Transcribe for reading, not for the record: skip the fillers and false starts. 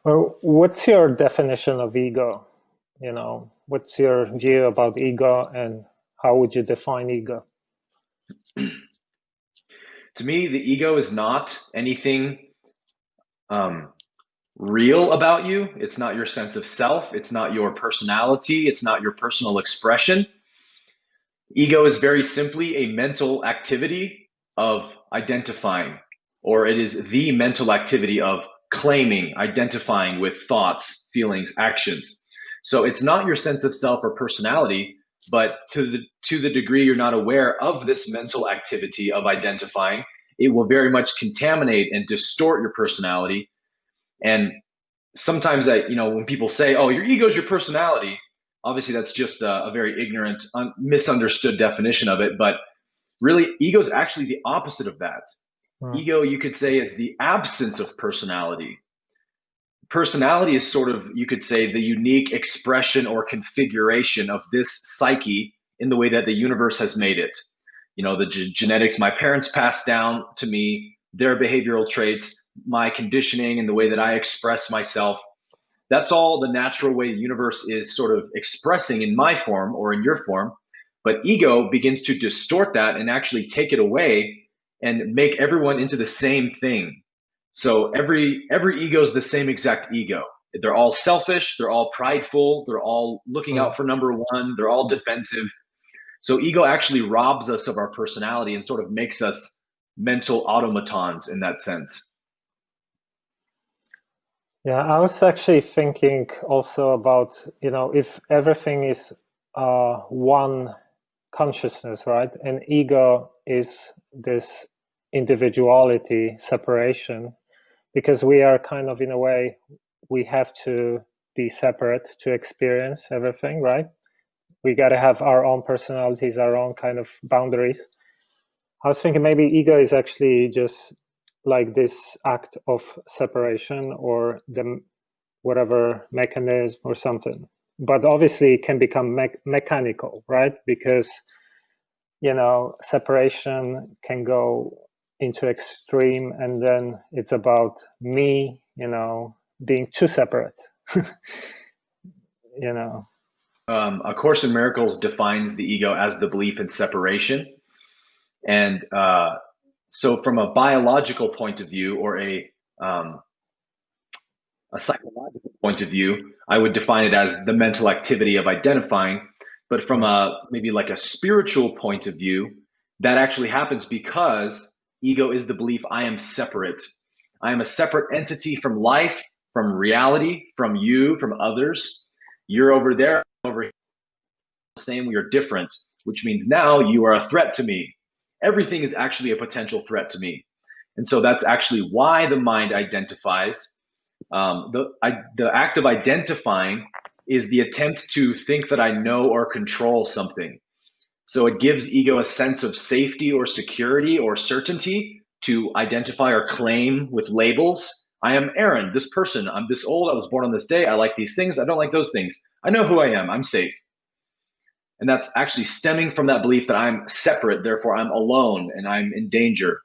Well, what's your definition of ego? What's your view about ego and how would you define ego? To me, the ego is not anything um, real about you. It's not your sense of self. It's not your personality. It's not your personal expression. Ego is very simply a mental activity of identifying, or it is the mental activity of claiming, identifying with thoughts, feelings, actions. So it's not your sense of self or personality, but to the degree you're not aware of this mental activity of identifying, it will very much contaminate and distort your personality. And sometimes that, when people say, oh, your ego is your personality, obviously that's just a very ignorant, misunderstood definition of it. But really, ego is actually the opposite of that. Hmm. Ego, you could say, is the absence of personality. Personality is sort of, you could say, the unique expression or configuration of this psyche in the way that the universe has made it. The genetics my parents passed down to me, their behavioral traits, my conditioning, and the way that I express myself. That's all the natural way the universe is sort of expressing in my form or in your form. But ego begins to distort that and actually take it away and make everyone into the same thing. So every ego is the same exact ego. They're all selfish, they're all prideful, they're all looking Hmm. out for number one, they're all defensive. So ego actually robs us of our personality and sort of makes us mental automatons in that sense. Yeah, I was actually thinking also about, if everything is one consciousness, right? And ego is this individuality, separation, because we are kind of, in a way, we have to be separate to experience everything, right? We got to have our own personalities, our own kind of boundaries. I was thinking maybe ego is actually just like this act of separation or the whatever mechanism or something. But obviously it can become mechanical, right? Because, separation can go into extreme and then it's about me, being too separate, you know. A Course in Miracles defines the ego as the belief in separation. And so, from a biological point of view or a psychological point of view, I would define it as the mental activity of identifying. But from Mm. a maybe like a spiritual point of view, that actually happens because ego is the belief I am separate. I am a separate entity from life, from reality, from you, from others. You're over there, over here, the same. We are different, which means now you are a threat to me. Everything is actually a potential threat to me. And so that's actually why the mind identifies. The act of identifying is the attempt to think that I know or control something. So it gives ego a sense of safety or security or certainty to identify or claim with labels. I am Aaron, this person. I'm this old. I was born on this day. I like these things. I don't like those things. I know who I am. I'm safe. And that's actually stemming from that belief that I'm separate, therefore I'm alone and I'm in danger.